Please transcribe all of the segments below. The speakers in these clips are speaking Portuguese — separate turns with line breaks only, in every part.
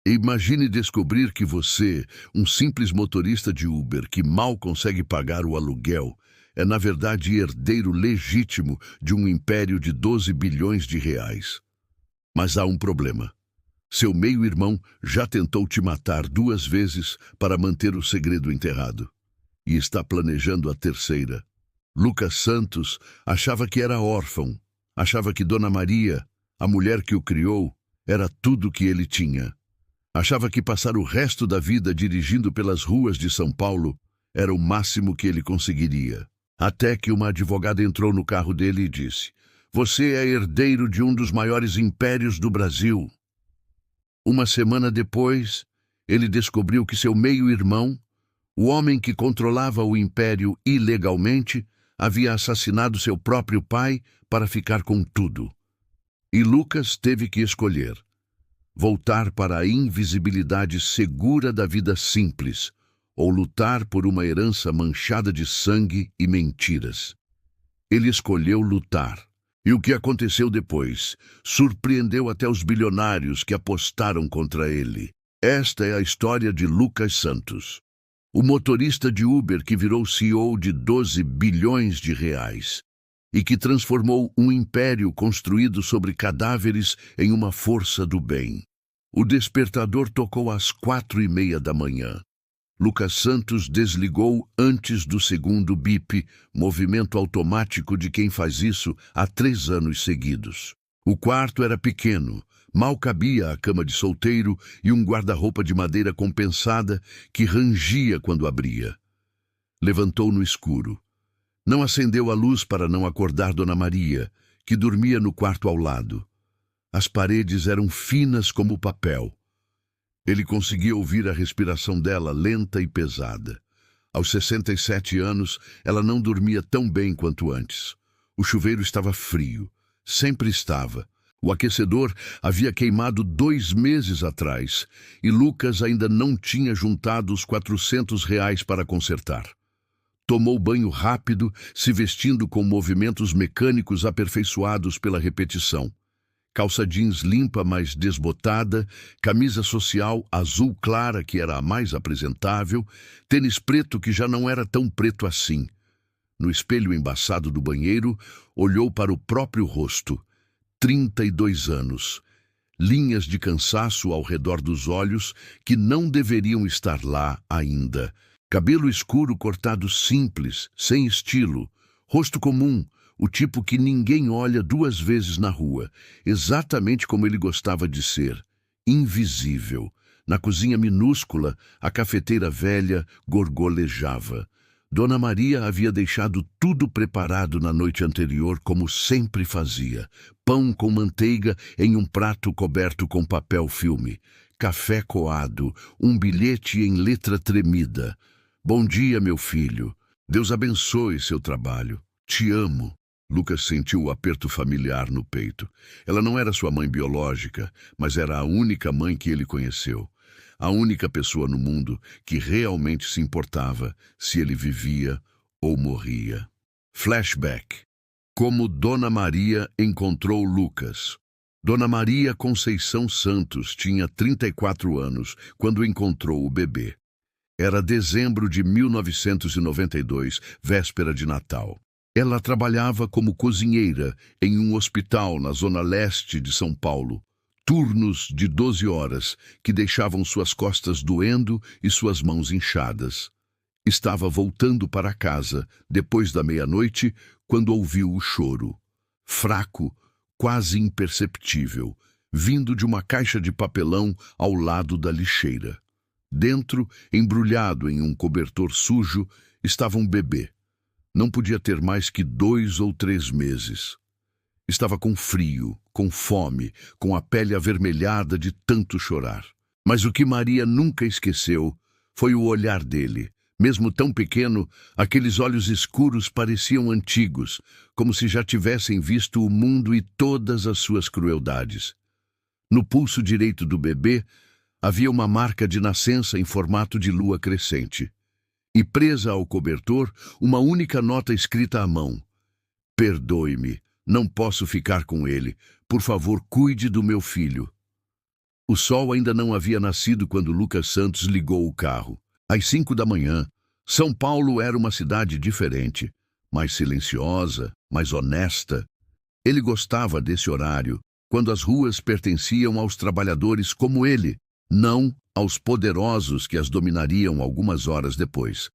Imagine descobrir que você, um simples motorista de Uber que mal consegue pagar o aluguel, é na verdade herdeiro legítimo de um império de 12 bilhões de reais. Mas há um problema. Seu meio-irmão já tentou te matar 2 vezes para manter o segredo enterrado. E está planejando a terceira. Lucas Santos achava que era órfão. Achava que Dona Maria, a mulher que o criou, era tudo que ele tinha. Achava que passar o resto da vida dirigindo pelas ruas de São Paulo era o máximo que ele conseguiria. Até que uma advogada entrou no carro dele e disse: "Você é herdeiro de um dos maiores impérios do Brasil." Uma semana depois, ele descobriu que seu meio-irmão, o homem que controlava o império ilegalmente, havia assassinado seu próprio pai para ficar com tudo. E Lucas teve que escolher: voltar para a invisibilidade segura da vida simples, ou lutar por uma herança manchada de sangue e mentiras. Ele escolheu lutar. E o que aconteceu depois surpreendeu até os bilionários que apostaram contra ele. Esta é a história de Lucas Santos, o motorista de Uber que virou CEO de 12 bilhões de reais e que transformou um império construído sobre cadáveres em uma força do bem. O despertador tocou às 4:30 da manhã. Lucas Santos desligou antes do segundo bip, movimento automático de quem faz isso há 3 anos seguidos. O quarto era pequeno, mal cabia a cama de solteiro e um guarda-roupa de madeira compensada que rangia quando abria. Levantou no escuro. Não acendeu a luz para não acordar Dona Maria, que dormia no quarto ao lado. As paredes eram finas como papel. Ele conseguia ouvir a respiração dela lenta e pesada. Aos 67 anos, ela não dormia tão bem quanto antes. O chuveiro estava frio. Sempre estava. O aquecedor havia queimado 2 meses atrás e Lucas ainda não tinha juntado os R$ 400 para consertar. Tomou banho rápido, se vestindo com movimentos mecânicos aperfeiçoados pela repetição. Calça jeans limpa, mas desbotada, camisa social azul clara, que era a mais apresentável, tênis preto que já não era tão preto assim. No espelho embaçado do banheiro, olhou para o próprio rosto. 32 anos. Linhas de cansaço ao redor dos olhos que não deveriam estar lá ainda. Cabelo escuro cortado simples, sem estilo. Rosto comum, o tipo que ninguém olha 2 vezes na rua, exatamente como ele gostava de ser, invisível. Na cozinha minúscula, a cafeteira velha gorgolejava. Dona Maria havia deixado tudo preparado na noite anterior, como sempre fazia. Pão com manteiga em um prato coberto com papel filme. Café coado, um bilhete em letra tremida. "Bom dia, meu filho. Deus abençoe seu trabalho. Te amo." Lucas sentiu o aperto familiar no peito. Ela não era sua mãe biológica, mas era a única mãe que ele conheceu. A única pessoa no mundo que realmente se importava se ele vivia ou morria. Flashback. Como Dona Maria encontrou Lucas. Dona Maria Conceição Santos tinha 34 anos quando encontrou o bebê. Era dezembro de 1992, véspera de Natal. Ela trabalhava como cozinheira em um hospital na zona leste de São Paulo. Turnos de 12 horas que deixavam suas costas doendo e suas mãos inchadas. Estava voltando para casa, depois da meia-noite, quando ouviu o choro. Fraco, quase imperceptível, vindo de uma caixa de papelão ao lado da lixeira. Dentro, embrulhado em um cobertor sujo, estava um bebê. Não podia ter mais que 2 ou 3 meses. Estava com frio, com fome, com a pele avermelhada de tanto chorar. Mas o que Maria nunca esqueceu foi o olhar dele. Mesmo tão pequeno, aqueles olhos escuros pareciam antigos, como se já tivessem visto o mundo e todas as suas crueldades. No pulso direito do bebê havia uma marca de nascença em formato de lua crescente. E presa ao cobertor, uma única nota escrita à mão: "Perdoe-me, não posso ficar com ele. Por favor, cuide do meu filho." O sol ainda não havia nascido quando Lucas Santos ligou o carro. Às 5 da manhã, São Paulo era uma cidade diferente, mais silenciosa, mais honesta. Ele gostava desse horário, quando as ruas pertenciam aos trabalhadores como ele, não aos poderosos que as dominariam algumas horas depois.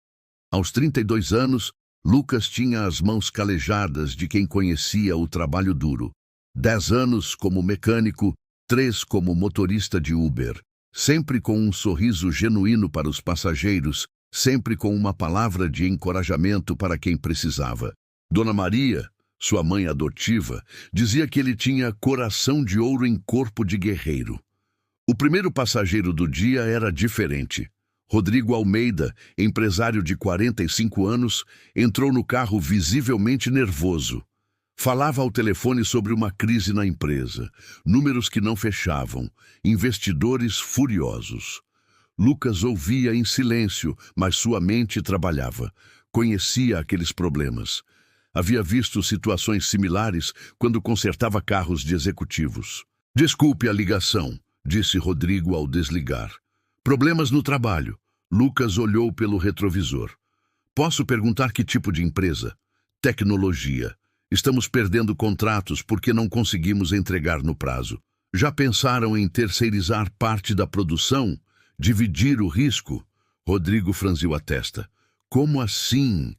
Aos 32 anos, Lucas tinha as mãos calejadas de quem conhecia o trabalho duro. 10 anos como mecânico, 3 como motorista de Uber, sempre com um sorriso genuíno para os passageiros, sempre com uma palavra de encorajamento para quem precisava. Dona Maria, sua mãe adotiva, dizia que ele tinha coração de ouro em corpo de guerreiro. O primeiro passageiro do dia era diferente. Rodrigo Almeida, empresário de 45 anos, entrou no carro visivelmente nervoso. Falava ao telefone sobre uma crise na empresa, números que não fechavam, investidores furiosos. Lucas ouvia em silêncio, mas sua mente trabalhava. Conhecia aqueles problemas. Havia visto situações similares quando consertava carros de executivos. "Desculpe a ligação", disse Rodrigo ao desligar. "Problemas no trabalho." Lucas olhou pelo retrovisor. "Posso perguntar que tipo de empresa?" "Tecnologia. Estamos perdendo contratos porque não conseguimos entregar no prazo." "Já pensaram em terceirizar parte da produção? Dividir o risco?" Rodrigo franziu a testa. "Como assim?"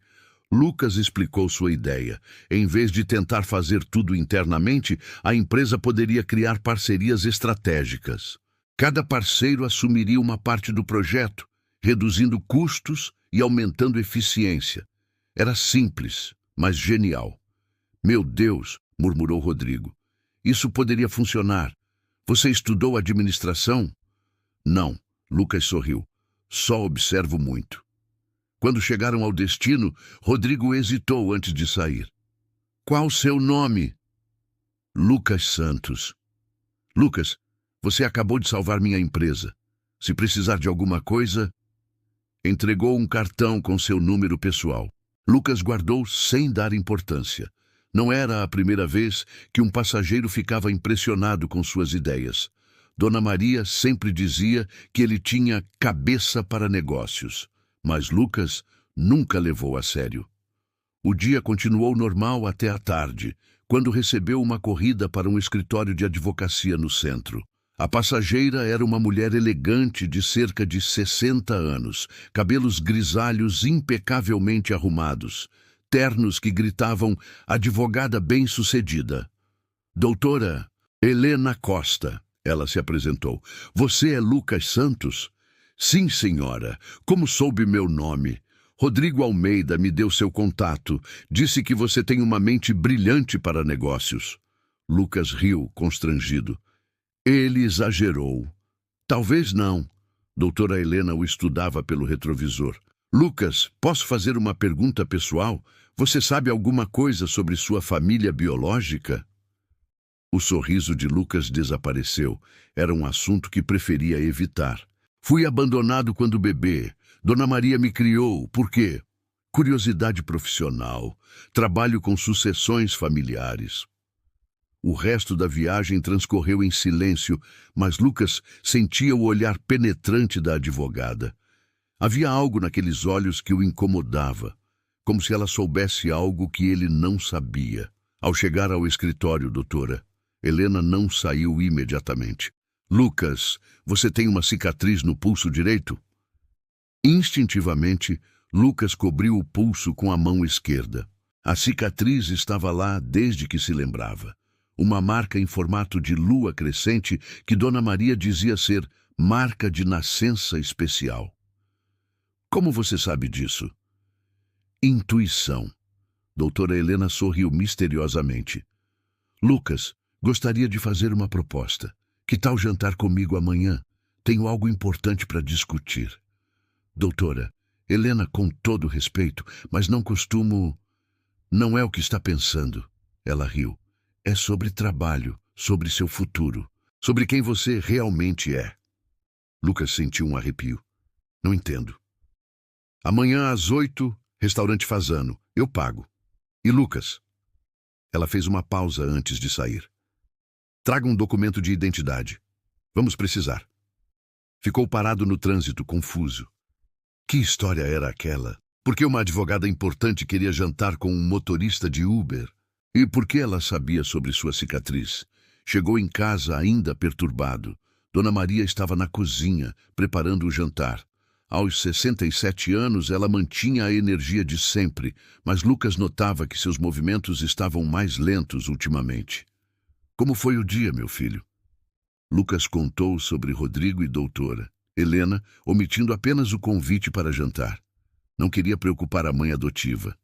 Lucas explicou sua ideia. Em vez de tentar fazer tudo internamente, a empresa poderia criar parcerias estratégicas. Cada parceiro assumiria uma parte do projeto, reduzindo custos e aumentando eficiência. Era simples, mas genial. "Meu Deus", murmurou Rodrigo. "Isso poderia funcionar. Você estudou administração?" "Não", Lucas sorriu. "Só observo muito." Quando chegaram ao destino, Rodrigo hesitou antes de sair. "Qual seu nome?" "Lucas Santos." "Lucas, você acabou de salvar minha empresa. Se precisar de alguma coisa..." Entregou um cartão com seu número pessoal. Lucas guardou sem dar importância. Não era a primeira vez que um passageiro ficava impressionado com suas ideias. Dona Maria sempre dizia que ele tinha cabeça para negócios, mas Lucas nunca levou a sério. O dia continuou normal até a tarde, quando recebeu uma corrida para um escritório de advocacia no centro. A passageira era uma mulher elegante de cerca de 60 anos, cabelos grisalhos impecavelmente arrumados, ternos que gritavam "advogada bem-sucedida." "Doutora Helena Costa", ela se apresentou. "Você é Lucas Santos?" "Sim, senhora. Como soube meu nome?" "Rodrigo Almeida me deu seu contato. Disse que você tem uma mente brilhante para negócios." Lucas riu, constrangido. Ele exagerou. "Talvez não." Doutora Helena o estudava pelo retrovisor. "Lucas, posso fazer uma pergunta pessoal? Você sabe alguma coisa sobre sua família biológica?" O sorriso de Lucas desapareceu. Era um assunto que preferia evitar. "Fui abandonado quando bebê. Dona Maria me criou. Por quê?" "Curiosidade profissional. Trabalho com sucessões familiares." O resto da viagem transcorreu em silêncio, mas Lucas sentia o olhar penetrante da advogada. Havia algo naqueles olhos que o incomodava, como se ela soubesse algo que ele não sabia. Ao chegar ao escritório, doutora, Helena não saiu imediatamente. "Lucas, você tem uma cicatriz no pulso direito?" Instintivamente, Lucas cobriu o pulso com a mão esquerda. A cicatriz estava lá desde que se lembrava. Uma marca em formato de lua crescente que Dona Maria dizia ser marca de nascença especial. "Como você sabe disso?" "Intuição." Doutora Helena sorriu misteriosamente. "Lucas, gostaria de fazer uma proposta. Que tal jantar comigo amanhã? Tenho algo importante para discutir." "Doutora, Helena, com todo respeito, mas não costumo..." "Não é o que está pensando." Ela riu. "É sobre trabalho, sobre seu futuro, sobre quem você realmente é." Lucas sentiu um arrepio. "Não entendo." "Amanhã às 8, restaurante Fazano. Eu pago." "E Lucas?" Ela fez uma pausa antes de sair. "Traga um documento de identidade." Vamos precisar. Ficou parado no trânsito, confuso. Que história era aquela? Por que uma advogada importante queria jantar com um motorista de Uber? E por que ela sabia sobre sua cicatriz? Chegou em casa ainda perturbado. Dona Maria estava na cozinha, preparando o jantar. Aos 67 anos, ela mantinha a energia de sempre, mas Lucas notava que seus movimentos estavam mais lentos ultimamente. Como foi o dia, meu filho? Lucas contou sobre Rodrigo e doutora Helena, omitindo apenas o convite para jantar. Não queria preocupar a mãe adotiva.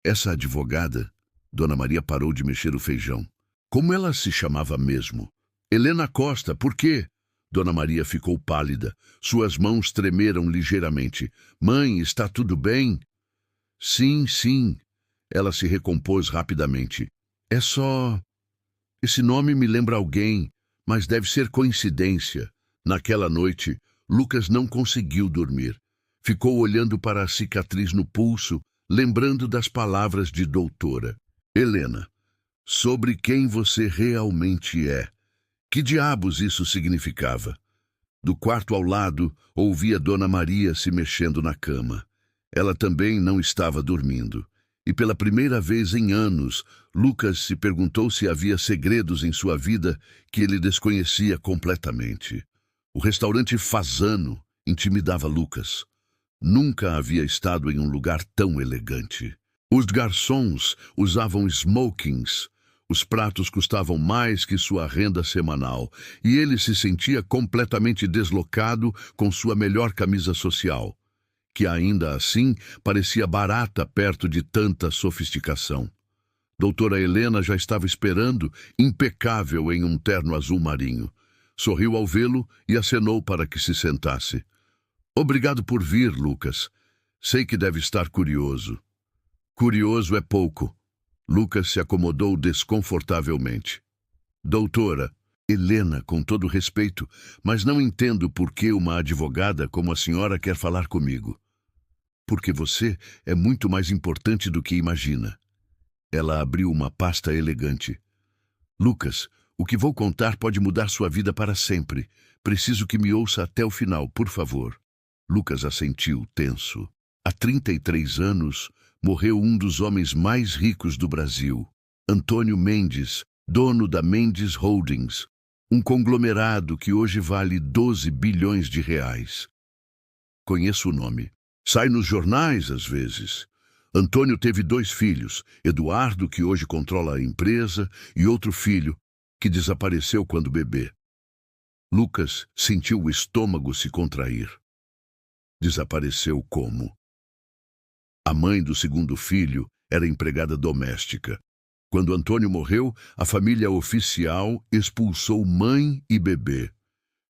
Essa advogada, Dona Maria parou de mexer o feijão. Como ela se chamava mesmo? Helena Costa, por quê? Dona Maria ficou pálida. Suas mãos tremeram ligeiramente. Mãe, está tudo bem? Sim, sim. Ela se recompôs rapidamente. É só... Esse nome me lembra alguém, mas deve ser coincidência. Naquela noite, Lucas não conseguiu dormir. Ficou olhando para a cicatriz no pulso, lembrando das palavras de doutora Helena. Sobre quem você realmente é. Que diabos isso significava? Do quarto ao lado, ouvia Dona Maria se mexendo na cama. Ela também não estava dormindo. E pela primeira vez em anos, Lucas se perguntou se havia segredos em sua vida que ele desconhecia completamente. O restaurante Fasano intimidava Lucas. Nunca havia estado em um lugar tão elegante. Os garçons usavam smokings. Os pratos custavam mais que sua renda semanal, e ele se sentia completamente deslocado com sua melhor camisa social, que ainda assim parecia barata perto de tanta sofisticação. Doutora Helena já estava esperando, impecável em um terno azul marinho. Sorriu ao vê-lo e acenou para que se sentasse. Obrigado por vir, Lucas. Sei que deve estar curioso. Curioso é pouco. Lucas se acomodou desconfortavelmente. Doutora, Helena, com todo respeito, mas não entendo por que uma advogada como a senhora quer falar comigo. Porque você é muito mais importante do que imagina. Ela abriu uma pasta elegante. Lucas, o que vou contar pode mudar sua vida para sempre. Preciso que me ouça até o final, por favor. Lucas assentiu, tenso. Há 33 anos, morreu um dos homens mais ricos do Brasil, Antônio Mendes, dono da Mendes Holdings, um conglomerado que hoje vale 12 bilhões de reais. Conheço o nome. Sai nos jornais, às vezes. Antônio teve 2 filhos, Eduardo, que hoje controla a empresa, e outro filho, que desapareceu quando bebê. Lucas sentiu o estômago se contrair. Desapareceu como? A mãe do segundo filho era empregada doméstica. Quando Antônio morreu, a família oficial expulsou mãe e bebê.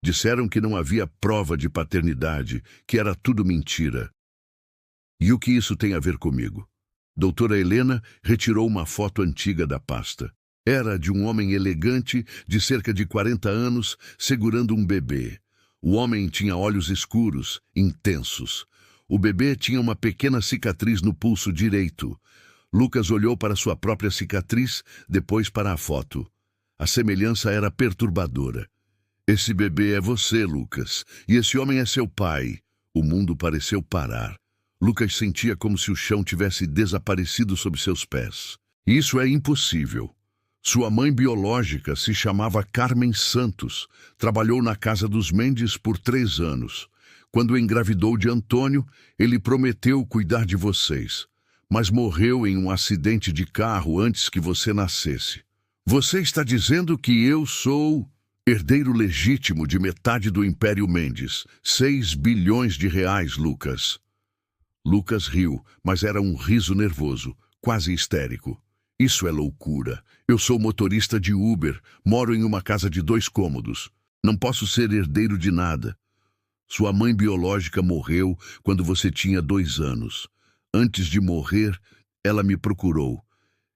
Disseram que não havia prova de paternidade, que era tudo mentira. E o que isso tem a ver comigo? Doutora Helena retirou uma foto antiga da pasta. Era de um homem elegante, de cerca de 40 anos, segurando um bebê. O homem tinha olhos escuros, intensos. O bebê tinha uma pequena cicatriz no pulso direito. Lucas olhou para sua própria cicatriz, depois para a foto. A semelhança era perturbadora. Esse bebê é você, Lucas, e esse homem é seu pai. O mundo pareceu parar. Lucas sentia como se o chão tivesse desaparecido sob seus pés. Isso é impossível. Sua mãe biológica se chamava Carmen Santos. Trabalhou na casa dos Mendes por 3 anos. Quando engravidou de Antônio, ele prometeu cuidar de vocês, mas morreu em um acidente de carro antes que você nascesse. Você está dizendo que eu sou herdeiro legítimo de metade do Império Mendes. 6 bilhões de reais, Lucas. Lucas riu, mas era um riso nervoso, quase histérico. Isso é loucura. Eu sou motorista de Uber, moro em uma casa de 2 cômodos. Não posso ser herdeiro de nada. Sua mãe biológica morreu quando você tinha 2 anos. Antes de morrer, ela me procurou.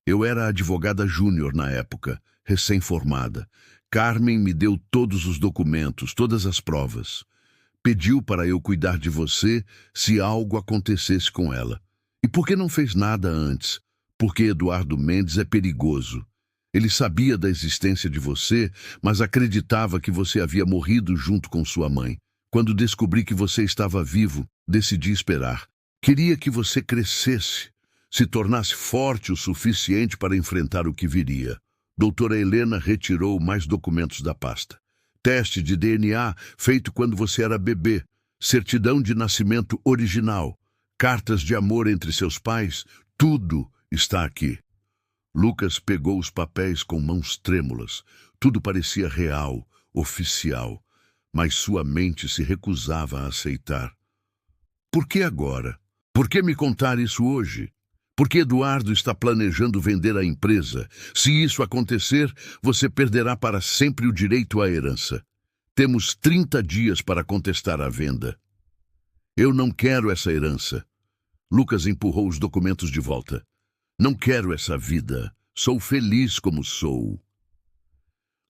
Eu era advogada júnior na época, recém-formada. Carmen me deu todos os documentos, todas as provas. Pediu para eu cuidar de você se algo acontecesse com ela. E por que não fez nada antes? Porque Eduardo Mendes é perigoso. Ele sabia da existência de você, mas acreditava que você havia morrido junto com sua mãe. Quando descobri que você estava vivo, decidi esperar. Queria que você crescesse, se tornasse forte o suficiente para enfrentar o que viria. Doutora Helena retirou mais documentos da pasta. Teste de DNA feito quando você era bebê, certidão de nascimento original, cartas de amor entre seus pais, tudo está aqui. Lucas pegou os papéis com mãos trêmulas. Tudo parecia real, oficial, mas sua mente se recusava a aceitar. Por que agora? Por que me contar isso hoje? Porque Eduardo está planejando vender a empresa. Se isso acontecer, você perderá para sempre o direito à herança. Temos 30 dias para contestar a venda. Eu não quero essa herança. Lucas empurrou os documentos de volta. Não quero essa vida. Sou feliz como sou.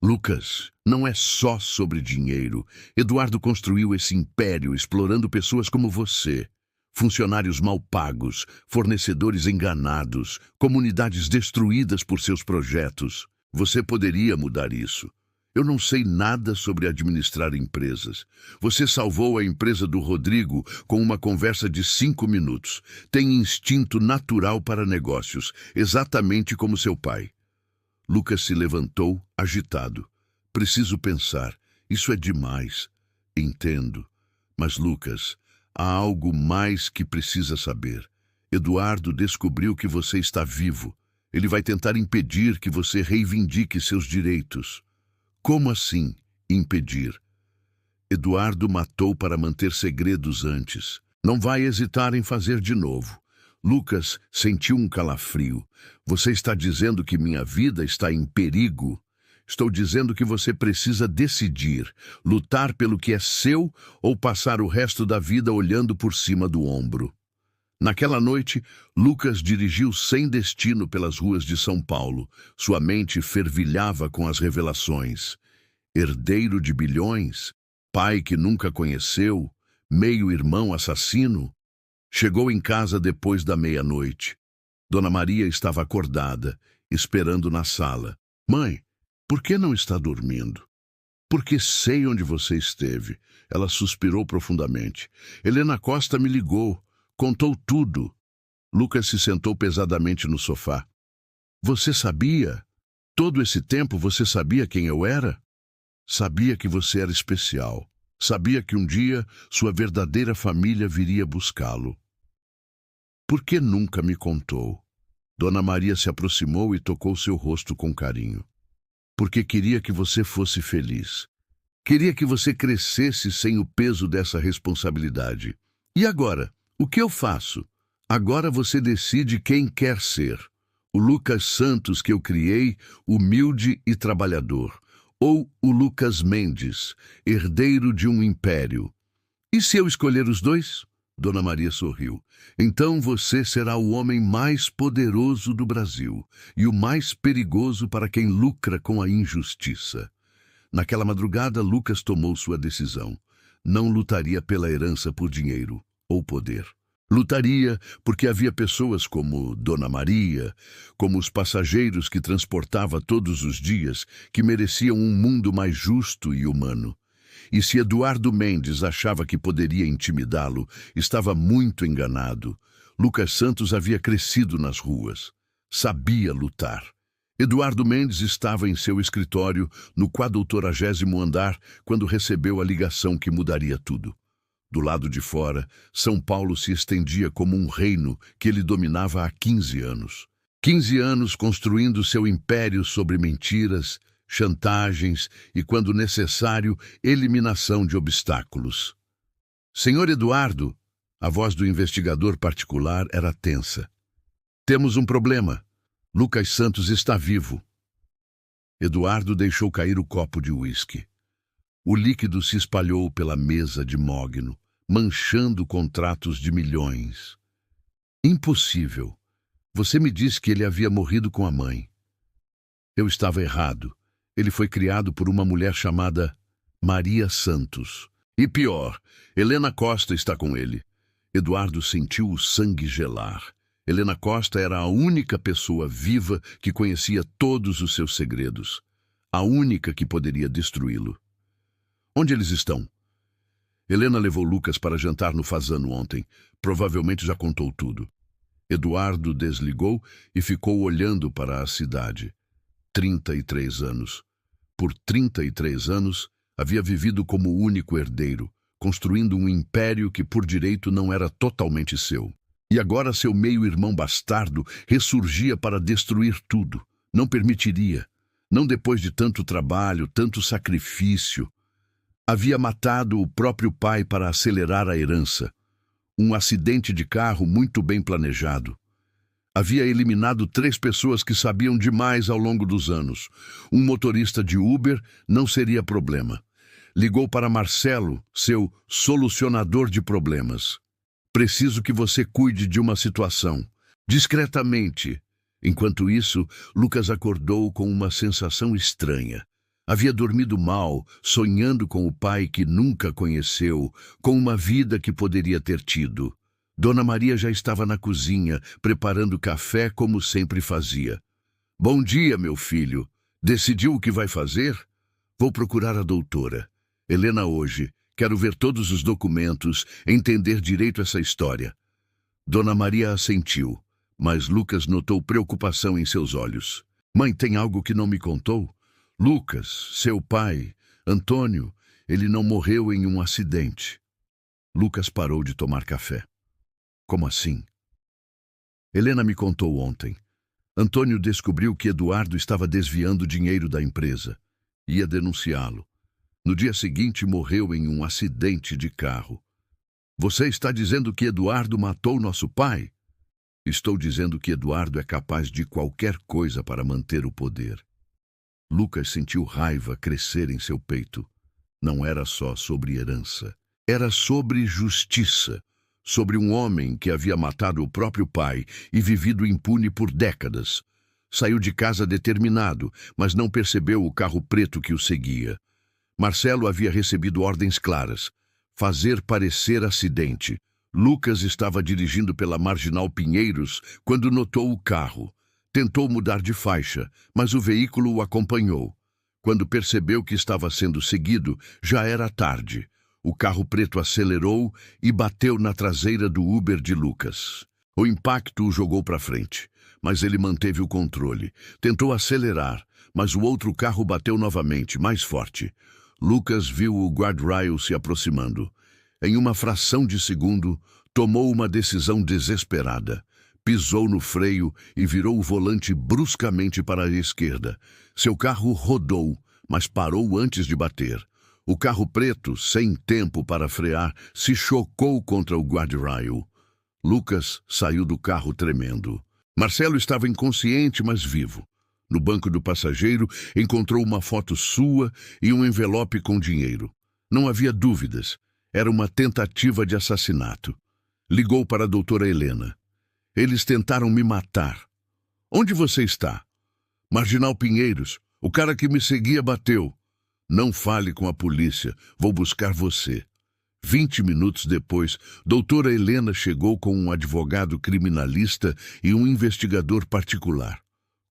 Lucas, não é só sobre dinheiro. Eduardo construiu esse império explorando pessoas como você. Funcionários mal pagos, fornecedores enganados, comunidades destruídas por seus projetos. Você poderia mudar isso. Eu não sei nada sobre administrar empresas. Você salvou a empresa do Rodrigo com uma conversa de 5 minutos. Tem instinto natural para negócios, exatamente como seu pai. Lucas se levantou, agitado. Preciso pensar. Isso é demais. Entendo. Mas, Lucas, há algo mais que precisa saber. Eduardo descobriu que você está vivo. Ele vai tentar impedir que você reivindique seus direitos. Como assim, impedir? Eduardo matou para manter segredos antes. Não vai hesitar em fazer de novo. Lucas sentiu um calafrio. Você está dizendo que minha vida está em perigo? Estou dizendo que você precisa decidir, lutar pelo que é seu ou passar o resto da vida olhando por cima do ombro. Naquela noite, Lucas dirigiu sem destino pelas ruas de São Paulo. Sua mente fervilhava com as revelações. Herdeiro de bilhões, pai que nunca conheceu, meio-irmão assassino. Chegou em casa depois da meia-noite. Dona Maria estava acordada, esperando na sala. Mãe, por que não está dormindo? Porque sei onde você esteve. Ela suspirou profundamente. Helena Costa me ligou. Contou tudo. Lucas se sentou pesadamente no sofá. Você sabia? Todo esse tempo você sabia quem eu era? Sabia que você era especial. Sabia que um dia sua verdadeira família viria buscá-lo. Por que nunca me contou? Dona Maria se aproximou e tocou seu rosto com carinho. Porque queria que você fosse feliz. Queria que você crescesse sem o peso dessa responsabilidade. E agora? O que eu faço? Agora você decide quem quer ser. O Lucas Santos que eu criei, humilde e trabalhador. Ou o Lucas Mendes, herdeiro de um império. E se eu escolher os dois? Dona Maria sorriu. Então você será o homem mais poderoso do Brasil e o mais perigoso para quem lucra com a injustiça. Naquela madrugada, Lucas tomou sua decisão. Não lutaria pela herança por dinheiro ou poder. Lutaria porque havia pessoas como Dona Maria, como os passageiros que transportava todos os dias, que mereciam um mundo mais justo e humano. E se Eduardo Mendes achava que poderia intimidá-lo, estava muito enganado. Lucas Santos havia crescido nas ruas. Sabia lutar. Eduardo Mendes estava em seu escritório, no 480º andar, quando recebeu a ligação que mudaria tudo. Do lado de fora, São Paulo se estendia como um reino que ele dominava há 15 anos. 15 anos construindo seu império sobre mentiras, chantagens e, quando necessário, eliminação de obstáculos. Senhor Eduardo, a voz do investigador particular era tensa. Temos um problema. Lucas Santos está vivo. Eduardo deixou cair o copo de uísque. O líquido se espalhou pela mesa de mogno, manchando contratos de milhões. Impossível. Você me disse que ele havia morrido com a mãe. Eu estava errado. Ele foi criado por uma mulher chamada Maria Santos. E pior, Helena Costa está com ele. Eduardo sentiu o sangue gelar. Helena Costa era a única pessoa viva que conhecia todos os seus segredos. A única que poderia destruí-lo. Onde eles estão? Helena levou Lucas para jantar no Fazano ontem. Provavelmente já contou tudo. Eduardo desligou e ficou olhando para a cidade. 33 anos. Por 33 anos, havia vivido como único herdeiro, construindo um império que por direito não era totalmente seu. E agora seu meio-irmão bastardo ressurgia para destruir tudo. Não permitiria. Não depois de tanto trabalho, tanto sacrifício. Havia matado o próprio pai para acelerar a herança. Um acidente de carro muito bem planejado. Havia eliminado 3 pessoas que sabiam demais ao longo dos anos. Um motorista de Uber não seria problema. Ligou para Marcelo, seu solucionador de problemas. Preciso que você cuide de uma situação. Discretamente. Enquanto isso, Lucas acordou com uma sensação estranha. Havia dormido mal, sonhando com o pai que nunca conheceu, com uma vida que poderia ter tido. Dona Maria já estava na cozinha, preparando café como sempre fazia. Bom dia, meu filho. Decidiu o que vai fazer? Vou procurar a doutora. Helena hoje. Quero ver todos os documentos, entender direito essa história. Dona Maria assentiu, mas Lucas notou preocupação em seus olhos. Mãe, tem algo que não me contou? Lucas, seu pai, Antônio, ele não morreu em um acidente. Lucas parou de tomar café. Como assim? Helena me contou ontem. Antônio descobriu que Eduardo estava desviando dinheiro da empresa. Ia denunciá-lo. No dia seguinte, morreu em um acidente de carro. Você está dizendo que Eduardo matou nosso pai? Estou dizendo que Eduardo é capaz de qualquer coisa para manter o poder. Lucas sentiu raiva crescer em seu peito. Não era só sobre herança. Era sobre justiça. Sobre um homem que havia matado o próprio pai e vivido impune por décadas. Saiu de casa determinado, mas não percebeu o carro preto que o seguia. Marcelo havia recebido ordens claras. Fazer parecer acidente. Lucas estava dirigindo pela Marginal Pinheiros quando notou o carro. Tentou mudar de faixa, mas o veículo o acompanhou. Quando percebeu que estava sendo seguido, já era tarde. O carro preto acelerou e bateu na traseira do Uber de Lucas. O impacto o jogou para frente, mas ele manteve o controle. Tentou acelerar, mas o outro carro bateu novamente, mais forte. Lucas viu o guardrail se aproximando. Em uma fração de segundo, tomou uma decisão desesperada. Pisou no freio e virou o volante bruscamente para a esquerda. Seu carro rodou, mas parou antes de bater. O carro preto, sem tempo para frear, se chocou contra o guardrail. Lucas saiu do carro tremendo. Marcelo estava inconsciente, mas vivo. No banco do passageiro, encontrou uma foto sua e um envelope com dinheiro. Não havia dúvidas. Era uma tentativa de assassinato. Ligou para a doutora Helena. Eles tentaram me matar. Onde você está? Marginal Pinheiros. O cara que me seguia bateu. Não fale com a polícia. Vou buscar você. 20 minutos depois, doutora Helena chegou com um advogado criminalista e um investigador particular.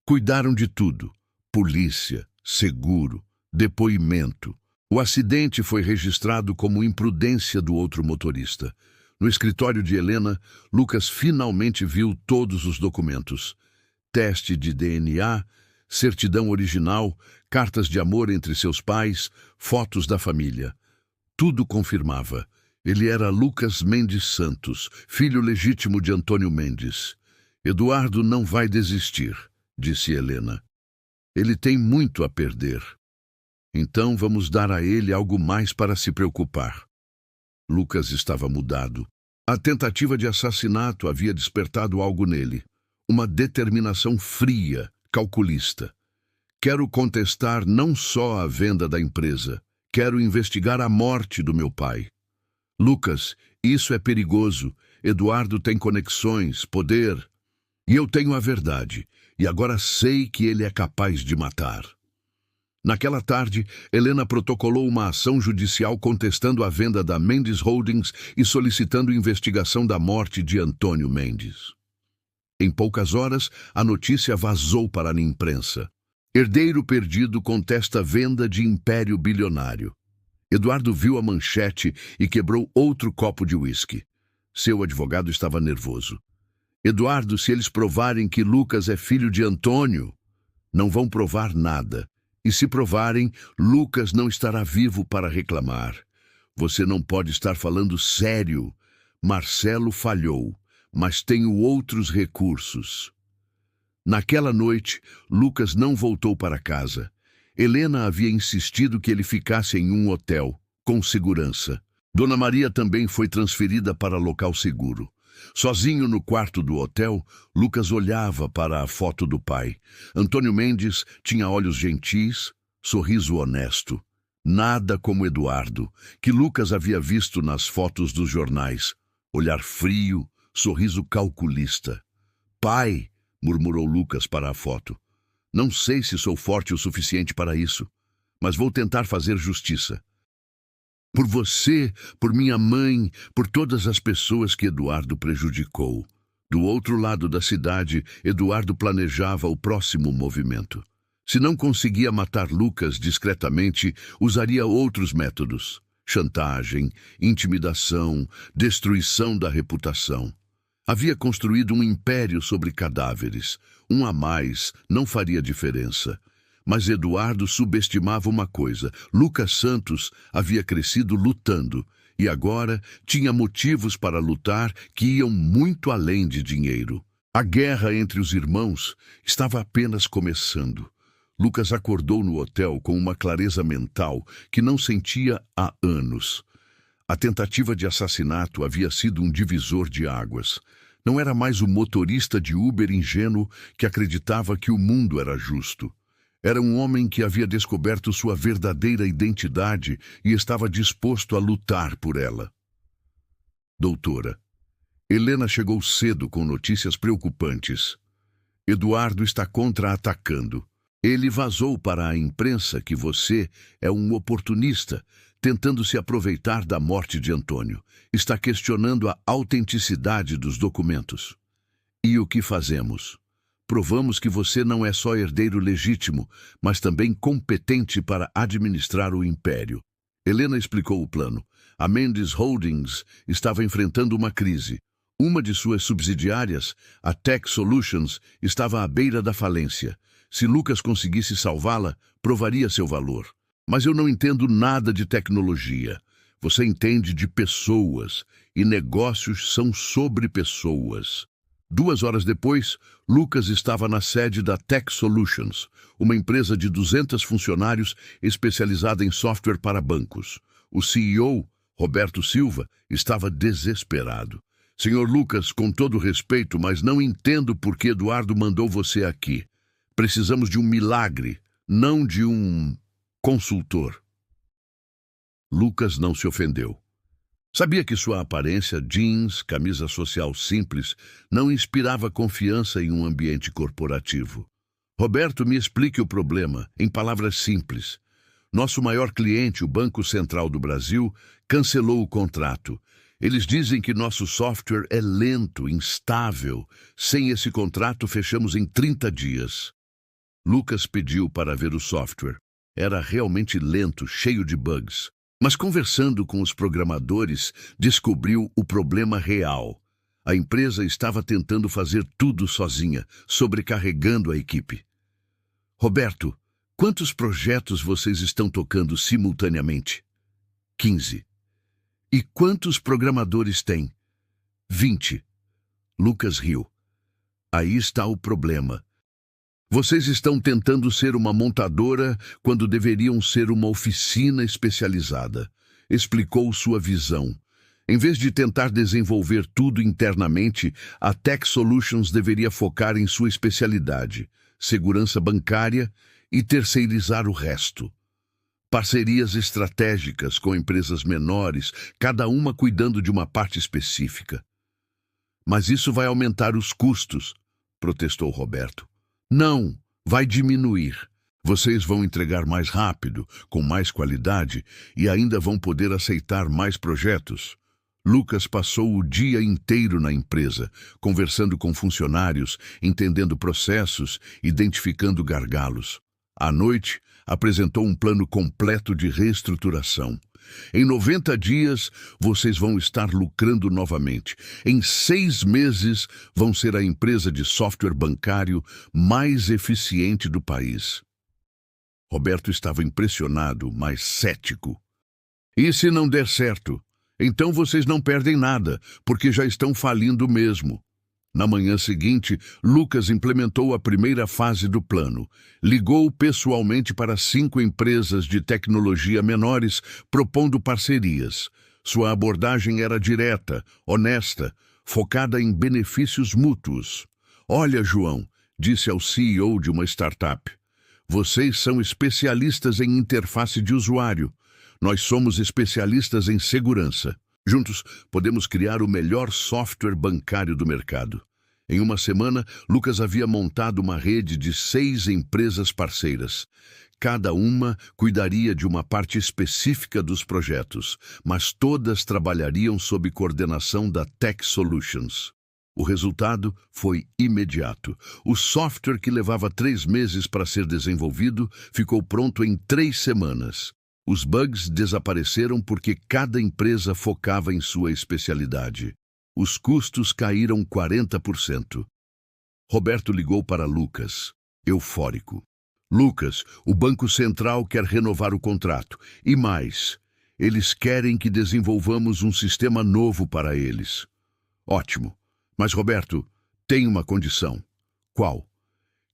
Cuidaram de tudo. Polícia, seguro, depoimento. O acidente foi registrado como imprudência do outro motorista. No escritório de Helena, Lucas finalmente viu todos os documentos. Teste de DNA, certidão original, cartas de amor entre seus pais, fotos da família. Tudo confirmava. Ele era Lucas Mendes Santos, filho legítimo de Antônio Mendes. Eduardo não vai desistir, disse Helena. Ele tem muito a perder. Então vamos dar a ele algo mais para se preocupar. Lucas estava mudado. A tentativa de assassinato havia despertado algo nele. Uma determinação fria, calculista. Quero contestar não só a venda da empresa. Quero investigar a morte do meu pai. Lucas, isso é perigoso. Eduardo tem conexões, poder. E eu tenho a verdade. E agora sei que ele é capaz de matar. Naquela tarde, Helena protocolou uma ação judicial contestando a venda da Mendes Holdings e solicitando investigação da morte de Antônio Mendes. Em poucas horas, a notícia vazou para a imprensa. Herdeiro perdido contesta venda de império bilionário. Eduardo viu a manchete e quebrou outro copo de uísque. Seu advogado estava nervoso. Eduardo, se eles provarem que Lucas é filho de Antônio, não vão provar nada. E se provarem, Lucas não estará vivo para reclamar. Você não pode estar falando sério. Marcelo falhou, mas tenho outros recursos. Naquela noite, Lucas não voltou para casa. Helena havia insistido que ele ficasse em um hotel, com segurança. Dona Maria também foi transferida para local seguro. Sozinho no quarto do hotel, Lucas olhava para a foto do pai. Antônio Mendes tinha olhos gentis, sorriso honesto. Nada como Eduardo, que Lucas havia visto nas fotos dos jornais. Olhar frio, sorriso calculista. Pai, murmurou Lucas para a foto. Não sei se sou forte o suficiente para isso, mas vou tentar fazer justiça. Por você, por minha mãe, por todas as pessoas que Eduardo prejudicou. Do outro lado da cidade, Eduardo planejava o próximo movimento. Se não conseguia matar Lucas discretamente, usaria outros métodos. Chantagem, intimidação, destruição da reputação. Havia construído um império sobre cadáveres. Um a mais não faria diferença. Mas Eduardo subestimava uma coisa. Lucas Santos havia crescido lutando e agora tinha motivos para lutar que iam muito além de dinheiro. A guerra entre os irmãos estava apenas começando. Lucas acordou no hotel com uma clareza mental que não sentia há anos. A tentativa de assassinato havia sido um divisor de águas. Não era mais o motorista de Uber ingênuo que acreditava que o mundo era justo. Era um homem que havia descoberto sua verdadeira identidade e estava disposto a lutar por ela. Doutora, Helena chegou cedo com notícias preocupantes. Eduardo está contra-atacando. Ele vazou para a imprensa que você é um oportunista, tentando se aproveitar da morte de Antônio. Está questionando a autenticidade dos documentos. E o que fazemos? Provamos que você não é só herdeiro legítimo, mas também competente para administrar o império. Helena explicou o plano. A Mendes Holdings estava enfrentando uma crise. Uma de suas subsidiárias, a Tech Solutions, estava à beira da falência. Se Lucas conseguisse salvá-la, provaria seu valor. Mas eu não entendo nada de tecnologia. Você entende de pessoas, e negócios são sobre pessoas. 2 horas depois, Lucas estava na sede da Tech Solutions, uma empresa de 200 funcionários especializada em software para bancos. O CEO, Roberto Silva, estava desesperado. Senhor Lucas, com todo respeito, mas não entendo por que Eduardo mandou você aqui. Precisamos de um milagre, não de um consultor. Lucas não se ofendeu. Sabia que sua aparência, jeans, camisa social simples, não inspirava confiança em um ambiente corporativo. Roberto, me explique o problema, em palavras simples. Nosso maior cliente, o Banco Central do Brasil, cancelou o contrato. Eles dizem que nosso software é lento, instável. Sem esse contrato, fechamos em 30 dias. Lucas pediu para ver o software. Era realmente lento, cheio de bugs. Mas conversando com os programadores, descobriu o problema real. A empresa estava tentando fazer tudo sozinha, sobrecarregando a equipe. Roberto, quantos projetos vocês estão tocando simultaneamente? 15. E quantos programadores têm? 20. Lucas riu. Aí está o problema. Vocês estão tentando ser uma montadora quando deveriam ser uma oficina especializada. Explicou sua visão. Em vez de tentar desenvolver tudo internamente, a Tech Solutions deveria focar em sua especialidade, segurança bancária, e terceirizar o resto. Parcerias estratégicas com empresas menores, cada uma cuidando de uma parte específica. Mas isso vai aumentar os custos, protestou Roberto. Não, vai diminuir. Vocês vão entregar mais rápido, com mais qualidade e ainda vão poder aceitar mais projetos. Lucas passou o dia inteiro na empresa, conversando com funcionários, entendendo processos, identificando gargalos. À noite, apresentou um plano completo de reestruturação. Em 90 dias, vocês vão estar lucrando novamente. Em 6 meses, vão ser a empresa de software bancário mais eficiente do país. Roberto estava impressionado, mas cético. E se não der certo? Então vocês não perdem nada, porque já estão falindo mesmo. Na manhã seguinte, Lucas implementou a primeira fase do plano. Ligou pessoalmente para 5 empresas de tecnologia menores, propondo parcerias. Sua abordagem era direta, honesta, focada em benefícios mútuos. Olha, João, disse ao CEO de uma startup, vocês são especialistas em interface de usuário. Nós somos especialistas em segurança. Juntos, podemos criar o melhor software bancário do mercado. Em uma semana, Lucas havia montado uma rede de 6 empresas parceiras. Cada uma cuidaria de uma parte específica dos projetos, mas todas trabalhariam sob coordenação da Tech Solutions. O resultado foi imediato. O software que levava 3 meses para ser desenvolvido ficou pronto em 3 semanas. Os bugs desapareceram porque cada empresa focava em sua especialidade. Os custos caíram 40%. Roberto ligou para Lucas, eufórico. Lucas, o Banco Central quer renovar o contrato. E mais, eles querem que desenvolvamos um sistema novo para eles. Ótimo. Mas, Roberto, tem uma condição. Qual?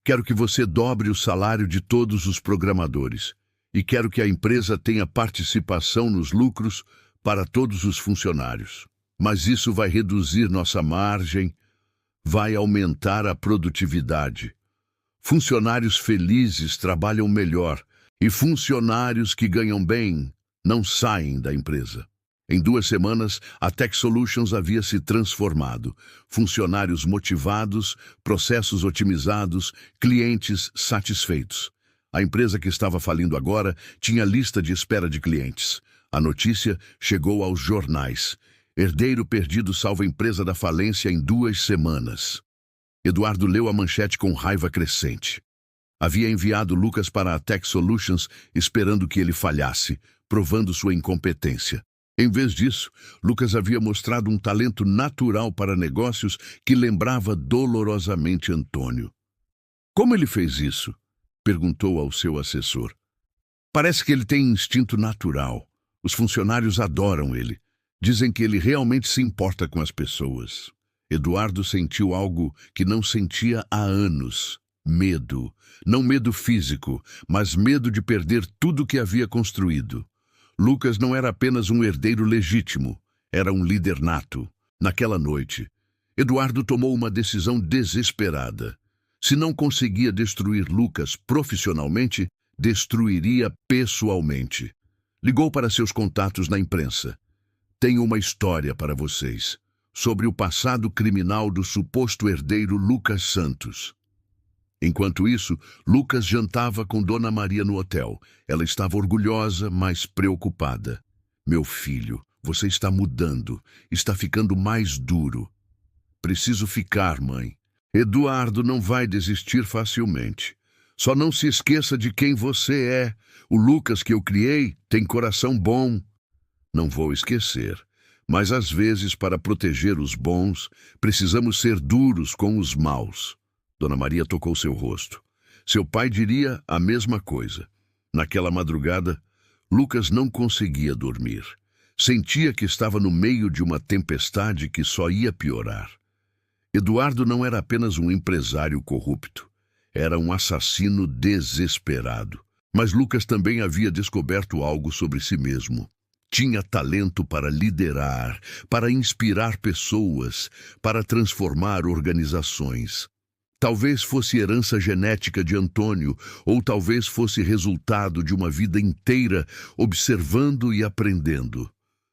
Quero que você dobre o salário de todos os programadores. E quero que a empresa tenha participação nos lucros para todos os funcionários. Mas isso vai reduzir nossa margem, vai aumentar a produtividade. Funcionários felizes trabalham melhor e funcionários que ganham bem não saem da empresa. Em 2 semanas, a Tech Solutions havia se transformado. Funcionários motivados, processos otimizados, clientes satisfeitos. A empresa que estava falindo agora tinha lista de espera de clientes. A notícia chegou aos jornais. Herdeiro perdido salva a empresa da falência em 2 semanas. Eduardo leu a manchete com raiva crescente. Havia enviado Lucas para a Tech Solutions esperando que ele falhasse, provando sua incompetência. Em vez disso, Lucas havia mostrado um talento natural para negócios que lembrava dolorosamente Antônio. Como ele fez isso? Perguntou ao seu assessor. Parece que ele tem instinto natural. Os funcionários adoram ele. Dizem que ele realmente se importa com as pessoas. Eduardo sentiu algo que não sentia há anos. Medo. Não medo físico, mas medo de perder tudo que havia construído. Lucas não era apenas um herdeiro legítimo, era um líder nato. Naquela noite, Eduardo tomou uma decisão desesperada. Se não conseguia destruir Lucas profissionalmente, destruiria pessoalmente. Ligou para seus contatos na imprensa. Tenho uma história para vocês, sobre o passado criminal do suposto herdeiro Lucas Santos. Enquanto isso, Lucas jantava com Dona Maria no hotel. Ela estava orgulhosa, mas preocupada. Meu filho, você está mudando, está ficando mais duro. Preciso ficar, mãe. Eduardo não vai desistir facilmente. Só não se esqueça de quem você é. O Lucas que eu criei tem coração bom. Não vou esquecer. Mas às vezes, para proteger os bons, precisamos ser duros com os maus. Dona Maria tocou seu rosto. Seu pai diria a mesma coisa. Naquela madrugada, Lucas não conseguia dormir. Sentia que estava no meio de uma tempestade que só ia piorar. Eduardo não era apenas um empresário corrupto. Era um assassino desesperado. Mas Lucas também havia descoberto algo sobre si mesmo. Tinha talento para liderar, para inspirar pessoas, para transformar organizações. Talvez fosse herança genética de Antônio, ou talvez fosse resultado de uma vida inteira observando e aprendendo.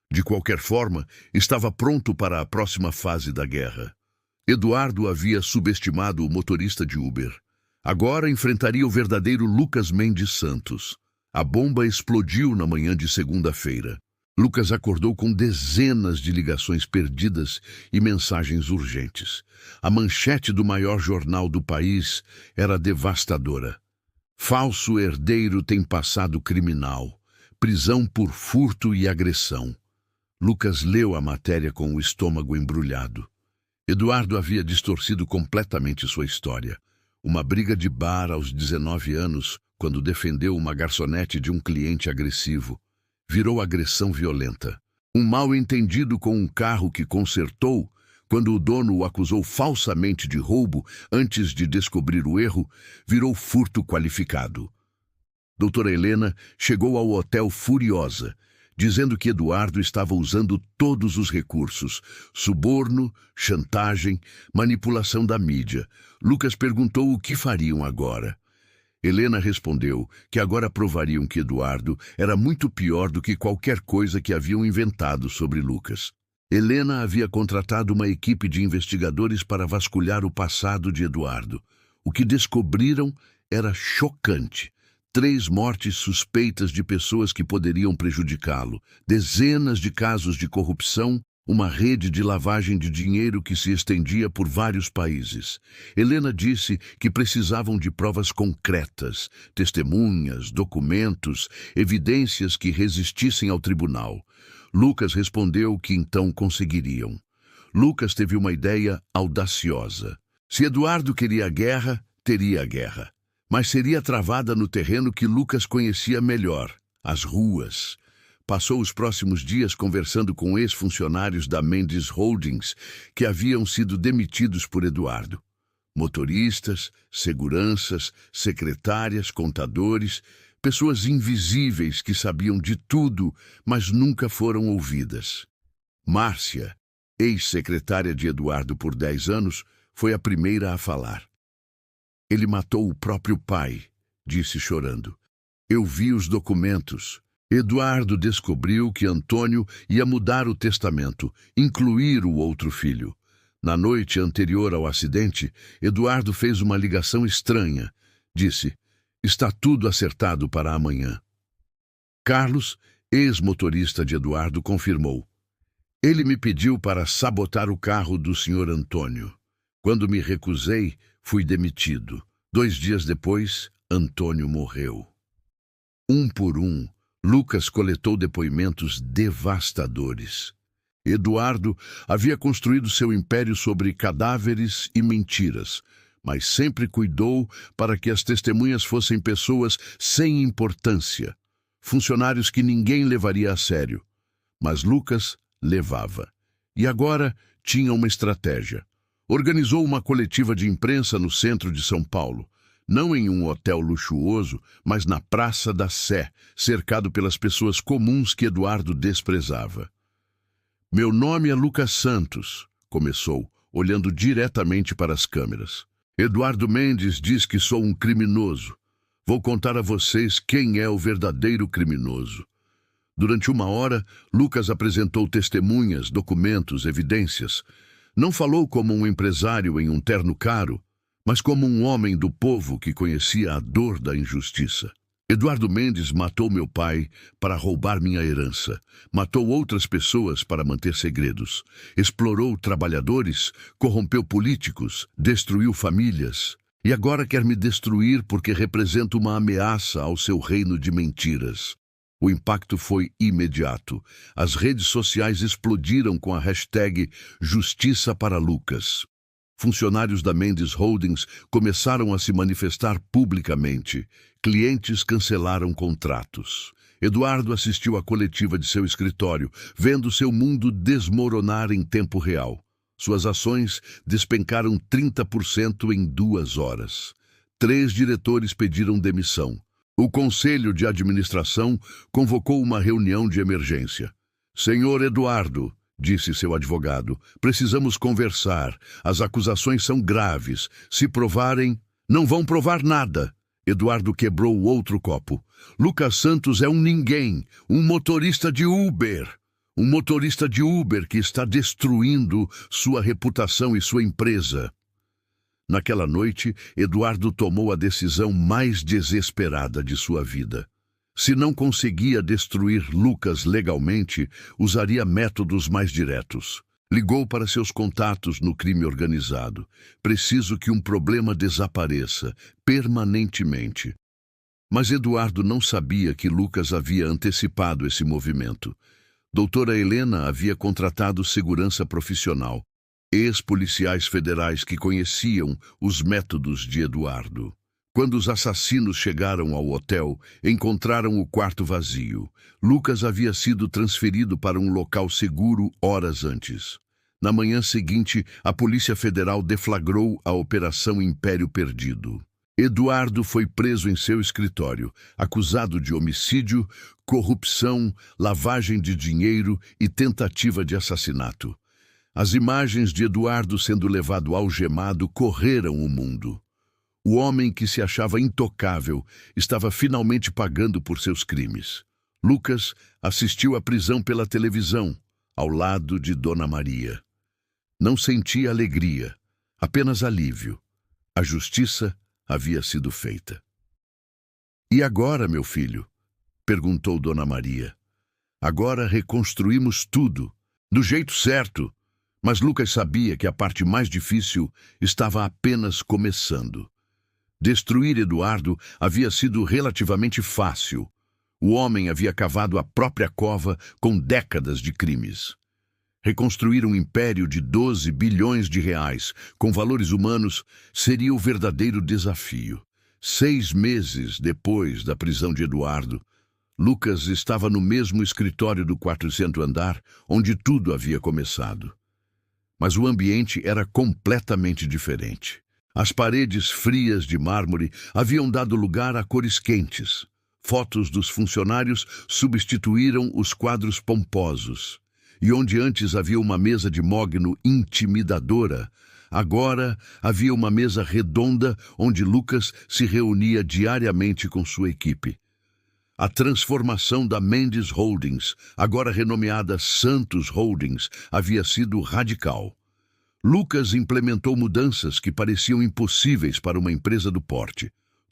De qualquer forma, estava pronto para a próxima fase da guerra. Eduardo havia subestimado o motorista de Uber. Agora enfrentaria o verdadeiro Lucas Mendes Santos. A bomba explodiu na manhã de segunda-feira. Lucas acordou com dezenas de ligações perdidas e mensagens urgentes. A manchete do maior jornal do país era devastadora. Falso herdeiro tem passado criminal. Prisão por furto e agressão. Lucas leu a matéria com o estômago embrulhado. Eduardo havia distorcido completamente sua história. Uma briga de bar aos 19 anos, quando defendeu uma garçonete de um cliente agressivo. Virou agressão violenta. Um mal-entendido com um carro que consertou, quando o dono o acusou falsamente de roubo antes de descobrir o erro, virou furto qualificado. Doutora Helena chegou ao hotel furiosa, dizendo que Eduardo estava usando todos os recursos: suborno, chantagem, manipulação da mídia. Lucas perguntou o que fariam agora. Helena respondeu que agora provariam que Eduardo era muito pior do que qualquer coisa que haviam inventado sobre Lucas. Helena havia contratado uma equipe de investigadores para vasculhar o passado de Eduardo. O que descobriram era chocante. 3 mortes suspeitas de pessoas que poderiam prejudicá-lo, dezenas de casos de corrupção, uma rede de lavagem de dinheiro que se estendia por vários países. Helena disse que precisavam de provas concretas, testemunhas, documentos, evidências que resistissem ao tribunal. Lucas respondeu que então conseguiriam. Lucas teve uma ideia audaciosa. Se Eduardo queria a guerra, teria a guerra. Mas seria travada no terreno que Lucas conhecia melhor, as ruas. Passou os próximos dias conversando com ex-funcionários da Mendes Holdings que haviam sido demitidos por Eduardo. Motoristas, seguranças, secretárias, contadores, pessoas invisíveis que sabiam de tudo, mas nunca foram ouvidas. Márcia, ex-secretária de Eduardo por 10 anos, foi a primeira a falar. Ele matou o próprio pai, disse chorando. Eu vi os documentos. Eduardo descobriu que Antônio ia mudar o testamento, incluir o outro filho. Na noite anterior ao acidente, Eduardo fez uma ligação estranha. Disse, está tudo acertado para amanhã. Carlos, ex-motorista de Eduardo, confirmou. Ele me pediu para sabotar o carro do Sr. Antônio. Quando me recusei, fui demitido. 2 dias depois, Antônio morreu. Um por um, Lucas coletou depoimentos devastadores. Eduardo havia construído seu império sobre cadáveres e mentiras, mas sempre cuidou para que as testemunhas fossem pessoas sem importância, funcionários que ninguém levaria a sério. Mas Lucas levava. E agora tinha uma estratégia. Organizou uma coletiva de imprensa no centro de São Paulo, não em um hotel luxuoso, mas na Praça da Sé, cercado pelas pessoas comuns que Eduardo desprezava. Meu nome é Lucas Santos, começou, olhando diretamente para as câmeras. Eduardo Mendes diz que sou um criminoso. Vou contar a vocês quem é o verdadeiro criminoso. Durante 1 hora, Lucas apresentou testemunhas, documentos, evidências. Não falou como um empresário em um terno caro, mas como um homem do povo que conhecia a dor da injustiça. Eduardo Mendes matou meu pai para roubar minha herança. Matou outras pessoas para manter segredos. Explorou trabalhadores, corrompeu políticos, destruiu famílias. E agora quer me destruir porque represento uma ameaça ao seu reino de mentiras. O impacto foi imediato. As redes sociais explodiram com a hashtag Justiça para Lucas. Funcionários da Mendes Holdings começaram a se manifestar publicamente. Clientes cancelaram contratos. Eduardo assistiu à coletiva de seu escritório, vendo seu mundo desmoronar em tempo real. Suas ações despencaram 30% em 2 horas. 3 diretores pediram demissão. O Conselho de Administração convocou uma reunião de emergência. Senhor Eduardo, disse seu advogado, precisamos conversar. As acusações são graves. Se provarem, não vão provar nada. Eduardo quebrou o outro copo. Lucas Santos é um ninguém, um motorista de Uber. Um motorista de Uber que está destruindo sua reputação e sua empresa. Naquela noite, Eduardo tomou a decisão mais desesperada de sua vida. Se não conseguia destruir Lucas legalmente, usaria métodos mais diretos. Ligou para seus contatos no crime organizado. Preciso que um problema desapareça, permanentemente. Mas Eduardo não sabia que Lucas havia antecipado esse movimento. Doutora Helena havia contratado segurança profissional, ex-policiais federais que conheciam os métodos de Eduardo. Quando os assassinos chegaram ao hotel, encontraram o quarto vazio. Lucas havia sido transferido para um local seguro horas antes. Na manhã seguinte, a Polícia Federal deflagrou a Operação Império Perdido. Eduardo foi preso em seu escritório, acusado de homicídio, corrupção, lavagem de dinheiro e tentativa de assassinato. As imagens de Eduardo sendo levado algemado correram o mundo. O homem que se achava intocável estava finalmente pagando por seus crimes. Lucas assistiu à prisão pela televisão, ao lado de Dona Maria. Não sentia alegria, apenas alívio. A justiça havia sido feita. "E agora, meu filho?" perguntou Dona Maria. "Agora reconstruímos tudo, do jeito certo." Mas Lucas sabia que a parte mais difícil estava apenas começando. Destruir Eduardo havia sido relativamente fácil. O homem havia cavado a própria cova com décadas de crimes. Reconstruir um império de 12 bilhões de reais, com valores humanos, seria o verdadeiro desafio. 6 meses depois da prisão de Eduardo, Lucas estava no mesmo escritório do 400º andar, onde tudo havia começado. Mas o ambiente era completamente diferente. As paredes frias de mármore haviam dado lugar a cores quentes. Fotos dos funcionários substituíram os quadros pomposos. E onde antes havia uma mesa de mogno intimidadora, agora havia uma mesa redonda onde Lucas se reunia diariamente com sua equipe. A transformação da Mendes Holdings, agora renomeada Santos Holdings, havia sido radical. Lucas implementou mudanças que pareciam impossíveis para uma empresa do porte.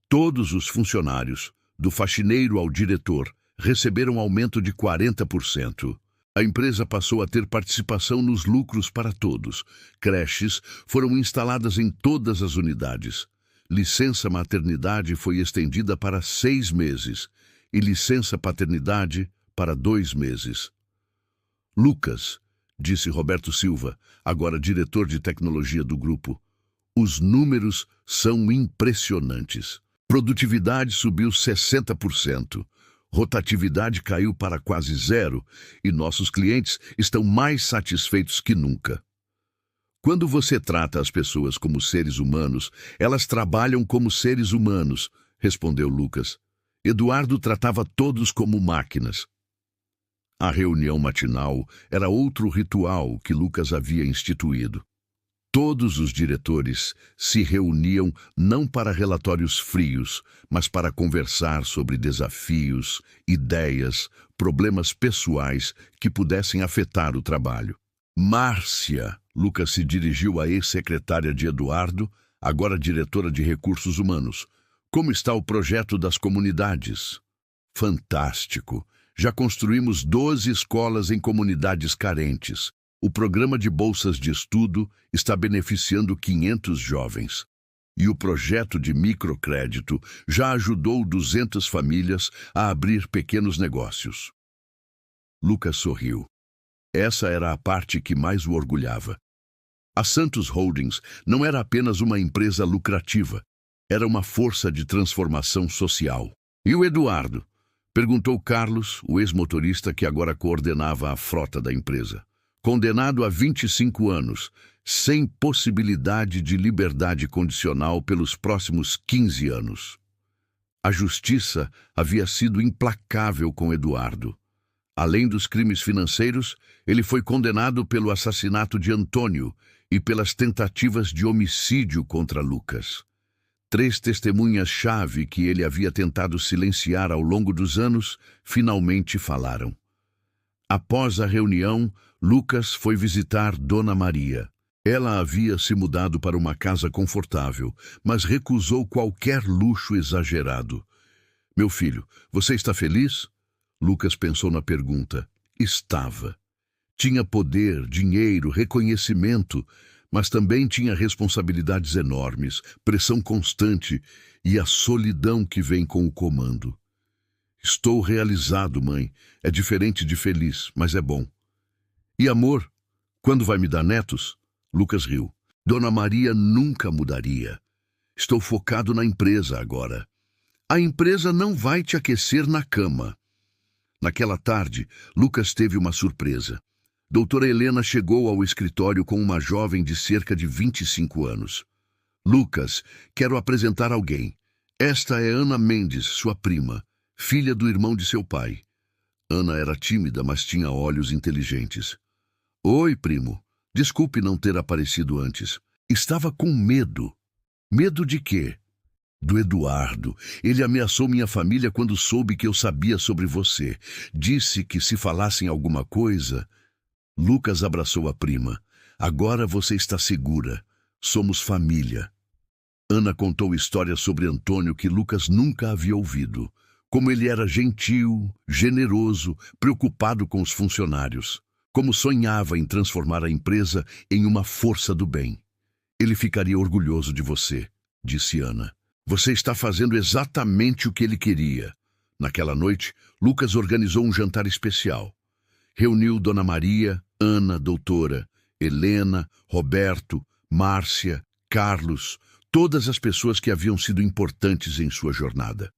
Todos os funcionários, do faxineiro ao diretor, receberam aumento de 40%. A empresa passou a ter participação nos lucros para todos. Creches foram instaladas em todas as unidades. Licença maternidade foi estendida para 6 meses e licença paternidade para 2 meses. "Lucas", disse Roberto Silva, agora diretor de tecnologia do grupo, "os números são impressionantes. Produtividade subiu 60%. Rotatividade caiu para quase 0 e nossos clientes estão mais satisfeitos que nunca." Quando você trata as pessoas como seres humanos, elas trabalham como seres humanos, respondeu Lucas. Eduardo tratava todos como máquinas. A reunião matinal era outro ritual que Lucas havia instituído. Todos os diretores se reuniam não para relatórios frios, mas para conversar sobre desafios, ideias, problemas pessoais que pudessem afetar o trabalho. "Márcia", Lucas se dirigiu à ex-secretária de Eduardo, agora diretora de Recursos Humanos. "Como está o projeto das comunidades?" "Fantástico. Já construímos 12 escolas em comunidades carentes. O programa de bolsas de estudo está beneficiando 500 jovens. E o projeto de microcrédito já ajudou 200 famílias a abrir pequenos negócios." Lucas sorriu. Essa era a parte que mais o orgulhava. A Santos Holdings não era apenas uma empresa lucrativa, era uma força de transformação social. "E o Eduardo?" perguntou Carlos, o ex-motorista que agora coordenava a frota da empresa. "Condenado a 25 anos, sem possibilidade de liberdade condicional pelos próximos 15 anos. A justiça havia sido implacável com Eduardo. Além dos crimes financeiros, ele foi condenado pelo assassinato de Antônio e pelas tentativas de homicídio contra Lucas. 3 testemunhas-chave que ele havia tentado silenciar ao longo dos anos finalmente falaram. Após a reunião, Lucas foi visitar Dona Maria. Ela havia se mudado para uma casa confortável, mas recusou qualquer luxo exagerado. Meu filho, você está feliz? Lucas pensou na pergunta. Estava. Tinha poder, dinheiro, reconhecimento, mas também tinha responsabilidades enormes, pressão constante e a solidão que vem com o comando. Estou realizado, mãe. É diferente de feliz, mas é bom. E amor? Quando vai me dar netos? Lucas riu. Dona Maria nunca mudaria. Estou focado na empresa agora. A empresa não vai te aquecer na cama. Naquela tarde, Lucas teve uma surpresa. Doutora Helena chegou ao escritório com uma jovem de cerca de 25 anos. Lucas, quero apresentar alguém. Esta é Ana Mendes, sua prima, filha do irmão de seu pai. Ana era tímida, mas tinha olhos inteligentes. Oi, primo. Desculpe não ter aparecido antes. Estava com medo. Medo de quê? Do Eduardo. Ele ameaçou minha família quando soube que eu sabia sobre você. Disse que se falassem alguma coisa... Lucas abraçou a prima. Agora você está segura. Somos família. Ana contou histórias sobre Antônio que Lucas nunca havia ouvido. Como ele era gentil, generoso, preocupado com os funcionários. Como sonhava em transformar a empresa em uma força do bem. Ele ficaria orgulhoso de você, disse Ana. Você está fazendo exatamente o que ele queria. Naquela noite, Lucas organizou um jantar especial. Reuniu Dona Maria, Ana, doutora, Helena, Roberto, Márcia, Carlos, todas as pessoas que haviam sido importantes em sua jornada.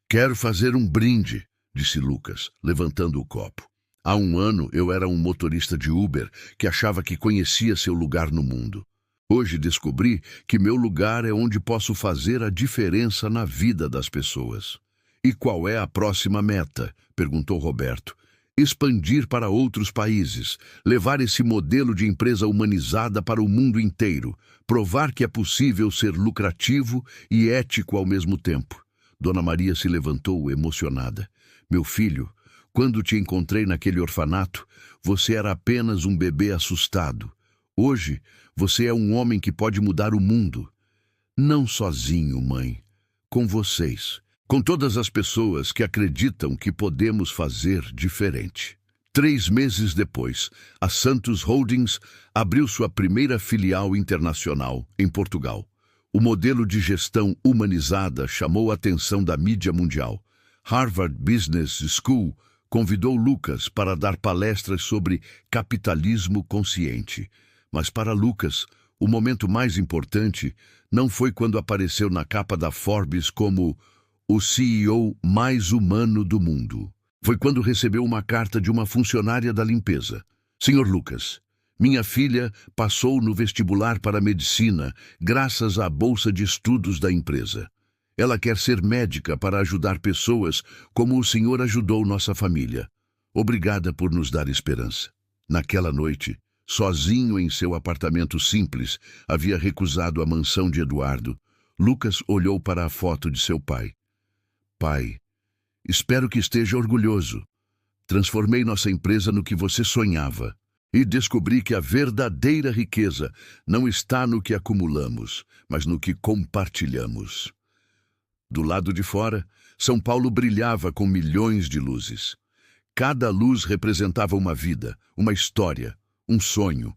Quero fazer um brinde, disse Lucas, levantando o copo. Há um ano eu era um motorista de Uber que achava que conhecia seu lugar no mundo. Hoje descobri que meu lugar é onde posso fazer a diferença na vida das pessoas. E qual é a próxima meta? Perguntou Roberto. Expandir para outros países, levar esse modelo de empresa humanizada para o mundo inteiro, provar que é possível ser lucrativo e ético ao mesmo tempo. Dona Maria se levantou emocionada. Meu filho, quando te encontrei naquele orfanato, você era apenas um bebê assustado. Hoje, você é um homem que pode mudar o mundo. Não sozinho, mãe. Com vocês. Com todas as pessoas que acreditam que podemos fazer diferente. 3 meses depois, a Santos Holdings abriu sua primeira filial internacional, em Portugal. O modelo de gestão humanizada chamou a atenção da mídia mundial. Harvard Business School convidou Lucas para dar palestras sobre capitalismo consciente. Mas para Lucas, o momento mais importante não foi quando apareceu na capa da Forbes como o CEO mais humano do mundo. Foi quando recebeu uma carta de uma funcionária da limpeza. Senhor Lucas, minha filha passou no vestibular para medicina graças à bolsa de estudos da empresa. Ela quer ser médica para ajudar pessoas como o senhor ajudou nossa família. Obrigada por nos dar esperança. Naquela noite, sozinho em seu apartamento simples, havia recusado a mansão de Eduardo. Lucas olhou para a foto de seu pai. Pai, espero que esteja orgulhoso. Transformei nossa empresa no que você sonhava e descobri que a verdadeira riqueza não está no que acumulamos, mas no que compartilhamos. Do lado de fora, São Paulo brilhava com milhões de luzes. Cada luz representava uma vida, uma história, um sonho.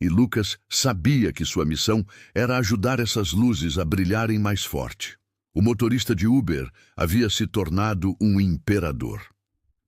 E Lucas sabia que sua missão era ajudar essas luzes a brilharem mais forte. O motorista de Uber havia se tornado um imperador.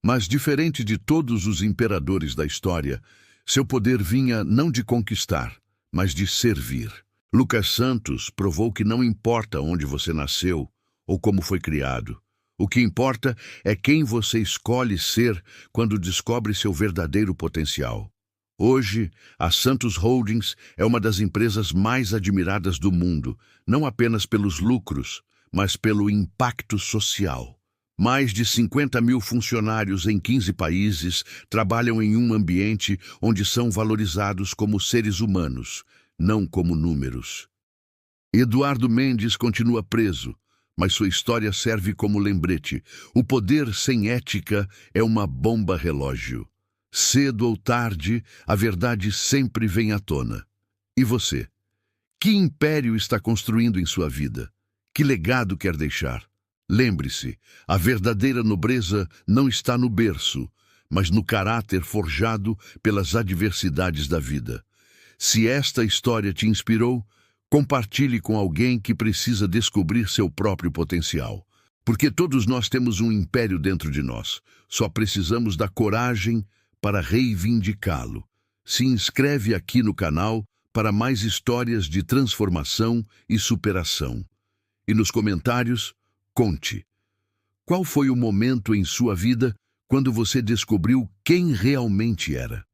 Mas, diferente de todos os imperadores da história, seu poder vinha não de conquistar, mas de servir. Lucas Santos provou que não importa onde você nasceu ou como foi criado. O que importa é quem você escolhe ser quando descobre seu verdadeiro potencial. Hoje, a Santos Holdings é uma das empresas mais admiradas do mundo, não apenas pelos lucros, mas pelo impacto social. Mais de 50 mil funcionários em 15 países trabalham em um ambiente onde são valorizados como seres humanos, não como números. Eduardo Mendes continua preso, mas sua história serve como lembrete. O poder sem ética é uma bomba relógio. Cedo ou tarde, a verdade sempre vem à tona. E você? Que império está construindo em sua vida? Que legado quer deixar? Lembre-se, a verdadeira nobreza não está no berço, mas no caráter forjado pelas adversidades da vida. Se esta história te inspirou, compartilhe com alguém que precisa descobrir seu próprio potencial. Porque todos nós temos um império dentro de nós. Só precisamos da coragem para reivindicá-lo. Se inscreve aqui no canal para mais histórias de transformação e superação. E nos comentários, conte. Qual foi o momento em sua vida quando você descobriu quem realmente era?